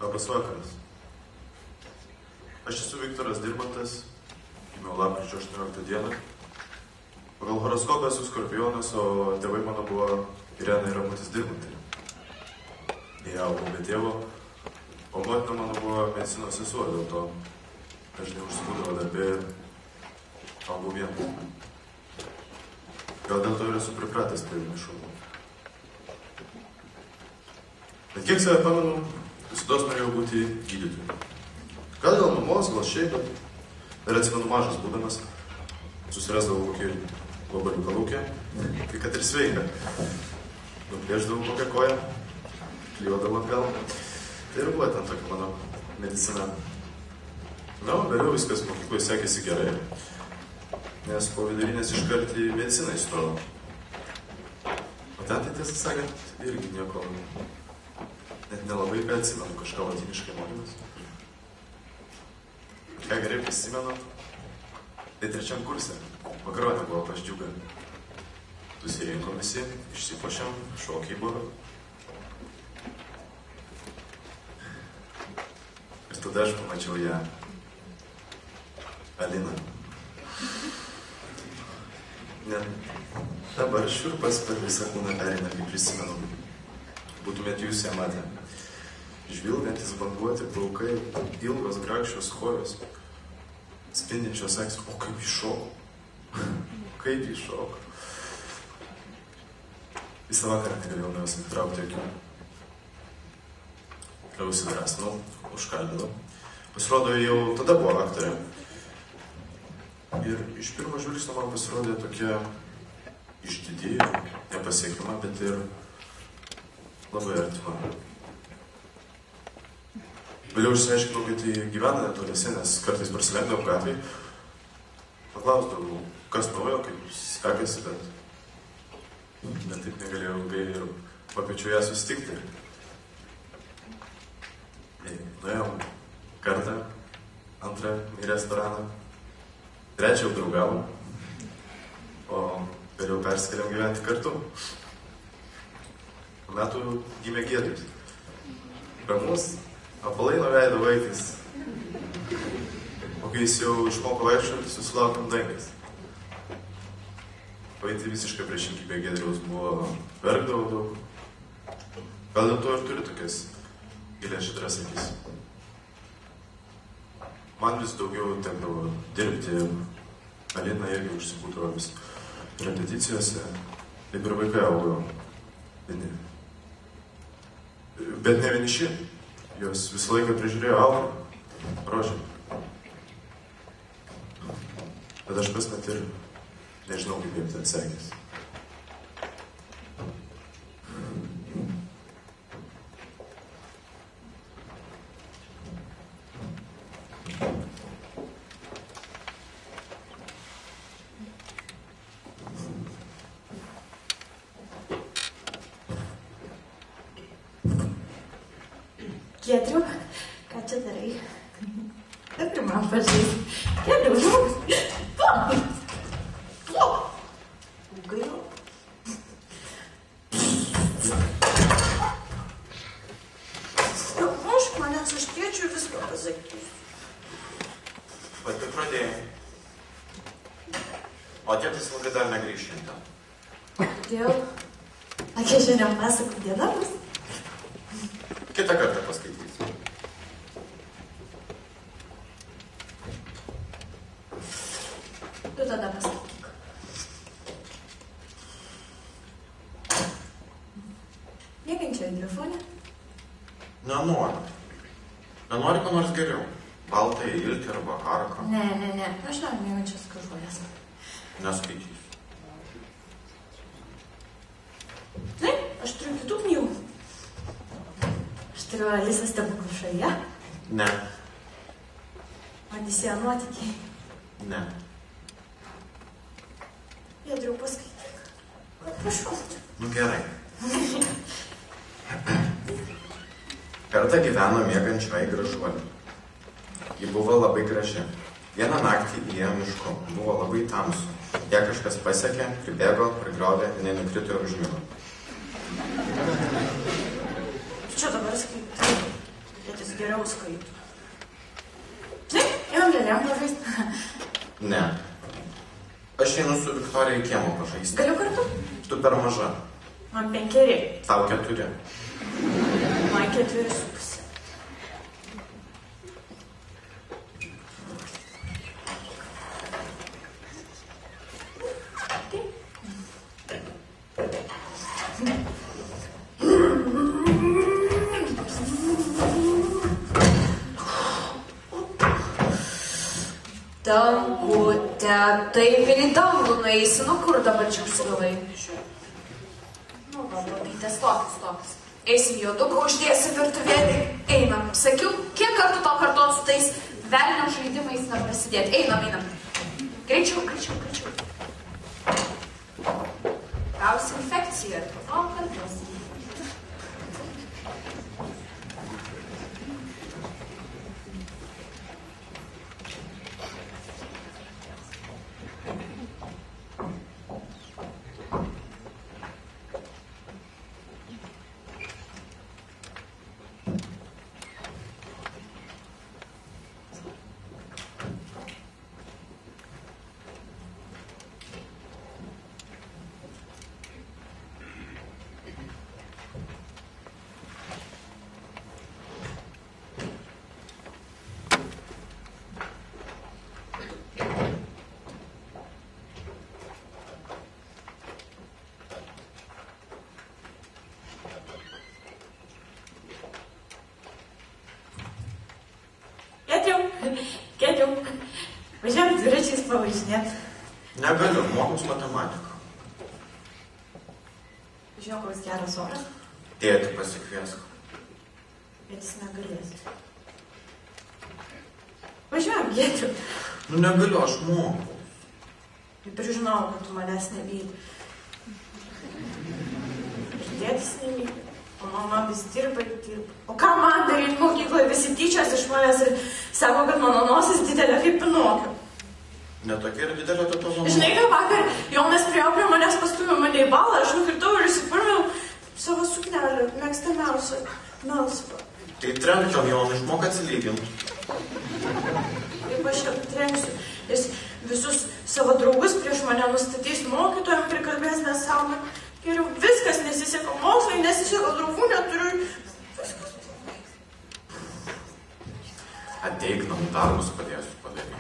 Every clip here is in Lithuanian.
Labas vakaras. Aš esu Viktoras Dirmantas, gimiau lapkričio 18 dieną. Pagal horoskopą esu Skorpionas, o tėvai mano buvo Irena ir Ramutis Dirmantai. Jie augau be tėvo, o motina mano buvo medicinos sesuo, dėl to dažnai užsibūdavo darbė ir augau vienas. Gal dėl to ir esu pripratęs prie vienišumo. Bet kiek save pamenu, visados norėjau būti gydytoju. Gal dėl mamos, gal šiaip, bet ir atsimenu mažas būdamas, susirasdavau kokį vabaliuką lauke, tai kad ir sveika. Nuplėždavau kokią koją, klijuodavau atgal. Tai ir buvo ten tokia mano medicina. Na, o vėliau viskas mokykloje sekėsi gerai, nes po vidurinės iškart į mediciną įstojau. O ten tai tiesą sakant, irgi nieko, net nelabai ką atsimenu, kažką latiniškai mokymas. Ką gerai prisimenu, tai trečiam kurse, makaronė buvo pas džiugą. Susirinkom visi, išsipuošiam, šokiai buvo. Ir tada aš pamačiau ją, Aliną. Net dabar šiurpas per visą kūną pereina, kaip prisimenu. Būtumėt jūs ją matę. Žvilgantis banguoti plaukai, ilgos grakščios kojos, spindinčios akys. O kaip iššoko. Kaip iššoko. Visą vakarą negalėjau nuo jos atitraukti akių. Kai užsidrasnau, užkalbinau. Pasirodo, jau tada buvo aktorė. Ir iš pirmo žvilgsnio man pasirodė tokia išdidi, nepasiekima, bet ir labai artima. Vėliau išsiaiškinau, kad jį gyvena netoliese, nes kartais prasilenkdavau gatvėj. Paklausdavau, kas naujo, kaip sekasi, bet taip negalėjau ilgai ir pakviečiau ją susitikti. Nuėjom kartą, antrą į restoraną, trečią jau draugavom, o vėliau persikėlėm gyventi kartu. Po metų gimė Giedrius. Ramus, apvalai nuo veido vaikas. O kai jis jau išmoko vaikščioti, susilaukėm Dangės. Vaitį visiškai priešingybė Giedriaus buvo, verkdavo daug. Gal dėl to ir turi tokias gilias žydras akis. Man vis daugiau tekdavo dirbti, Alina irgi užsibūdavo vis repeticijose, taip ir vaikai augo vieni. Bet ne vieniši, jos visą laiką prižiūrėjo Alvą, Rožę. Bet aš pats net ir nežinau, kaip jiems ten sekės. Giedriu, ką čia darai? Taip ir man pažiūrėjai. Giedriu, žmogus. Gaila. Aš manęs aš tėčiu viską pasakysiu. Pati pradėjai. O tėtis ilgai dar negrįš šiandien. Kodėl? Kokia šiandien pasakų diena bus? Kitą kartą paskaitysiu. Tu tada pasakyk. Niekinčia telefonė? Nenori. Nenori ko nors geriau. Baltą iltį arba arką. Ne. Aš dar nejaučiu skažuojas. Neskaitysiu. Taip, aš turiu kitų knygų. Aš turiu Alisą stebuklų šalyje. Ne. Odisėja nuotykiai. Ne. Giedriau, paskaityk. Prašau. Nu gerai. Kartą gyveno miegančioji gražuolė. Ji buvo labai graži. Vieną naktį įėjo mišku. Buvo labai tamsu. Ją kažkas pasiekė, pribėgo, prigriovė, jinai nukrito ir užmigo. Čia dabar skaityti. tėtis geriau skaito. Ne, einam lėlėm pažaisti. Ne. Aš einu su Viktorija į kiemą pažaisti. Galiu kartu? Tu per maža. Man 5. Tau 4. Man 4,5. Dangute, taip ir į dangų nueisi, nu kur dabar čia užsigalai? Nu, va, bablytė, stokis. Eisim juoduką, uždėsi virtuvėlį, einam. Sakiau, kiek kartų tau kartuot su tais velnio žaidimais neprasidėti. Einam. Greičiau. Gausi infekciją, o kartuos. Kėdžiau. Važiuojam dviračiais pavažinėt. Negaliu, mokus matematiką. Žinau, koks geras oras. Tėti pasikviesk. Bet jis negalės. Važiuojam, Kėdžiau. Nu negaliu, aš moku. Taip ir žinau, kad tu manęs nevyli. Tėtis nevyli. O mama vis dirba. O ką man daryti mokykloje? Visi tyčios iš manęs ir sako, kad mano nosis didelė kaip Pinokio. Netokia ir didelė ta tavo. Žinai, ką vakar Jonas priėjo prie manęs, pastūmė mane į balą, aš nukritau ir įsipurmiau savo suknelę, mėgstamiausią, melsvą. Tai trenkčiau Jonai, išmok atsilyginti. Kaip aš ją trenksiu. Jis visus savo draugus prieš mane nustatys mokytojam, prikalbės nesąmonę. Geriau viskas nesiseka, mokslai nesiseka, draugų neturiu. Viskas. Ateik, namų darbus padėsiu padaryti.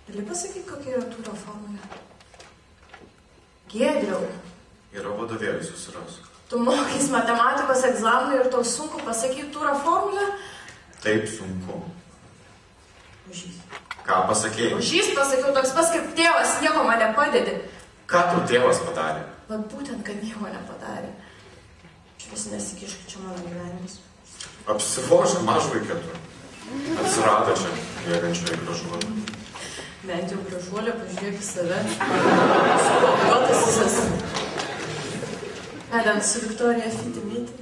Gali pasakyti, kokia yra tūrio formulė? Giedriau. Yra vadovėlį susirask. Tu mokys matematikos egzaminui ir tau sunku pasakyti tūrio formulę? Taip sunku. Užys. Ką pasakėjai? Užys pasakiau, toks pas kaip tėvas, nieko man nepadedi. Ką tu tėvas padarė? Vat būtent, kad nieko nepadarė. Aš vis nesikiškai, čia mano gyvenimas. Apsivožk mažvaikė tu. Atsirado čia, bėgančioje gražuolė. Bent jau gražuolė, pažiūrėk į save. Sukopiuotas visas. Edam su Viktorija Fitimyti.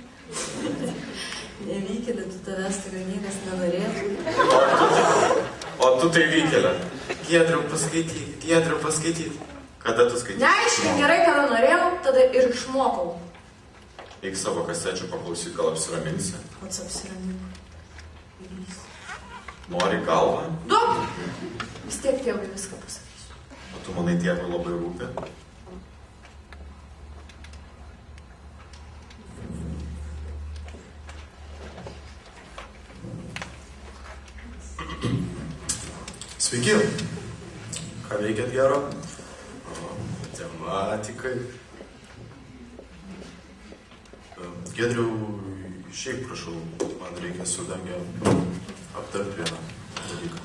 Nevykėlė, tu tavęs tikrai niekas nenorėtų. O tu tai vykėlė. Giedriau paskaityt. Kada tu skaitysi? Neaiškiai gerai, kada norėjau, tada ir išmokau. Eik savo kasečių paklausyk, gal apsiraminsi. Pats apsiraminu. Nori galvą? Duok! Vis tiek tėvui viską pasakysiu. O tu manai tėvui labai rūpi? Sveiki. Ką veikiat gero? Tematikai. Giedriau, šiaip prašau, man reikia su Dange aptarti vieną dalyką.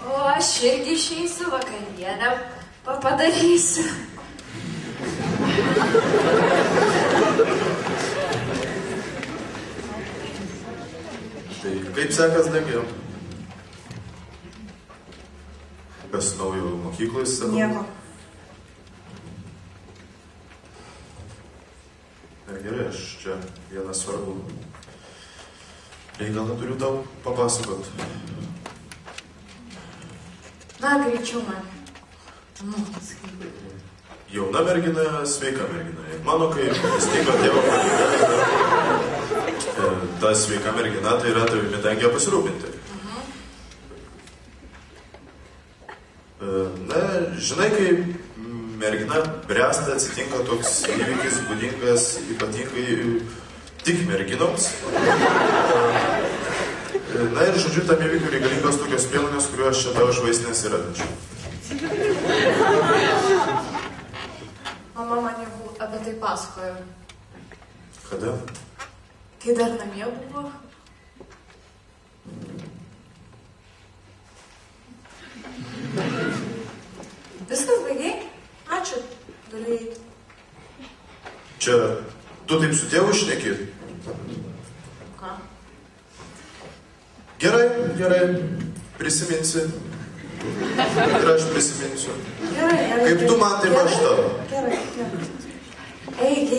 O aš irgi išeisiu vakarienę, padarysiu. Tai kaip sekas Dange? Kas naujo mokyklai savo? Nieko. Ir gerai, aš čia vieną svarbų reikalą turiu tau papasakot. Na, greičiau man. Jauna mergina, sveika mergina. Ir mano, kai įsteigo tėvo pareiga, ta sveika mergina, tai yra tavimi Dange pasirūpinti. Na, žinai, kai mergina bręsta, atsitinka toks įvykis būdingas ypatingai tik merginoms. Na ir žodžiu, tam įvykiu reikalingos tokios priemonės, kuriuos čia tavo žvaistinės yra. Mama man jau apie tai pasakojo. Kada? Kai dar namie buvo. Viskas baigiai? Ačiū. Galiu eiti. Čia tu taip su tėvu šneki? Ką? Gerai, prisiminsi. Ir aš prisiminsiu. Gerai. Kaip tu man, taip aš tau. Gerai. Eik.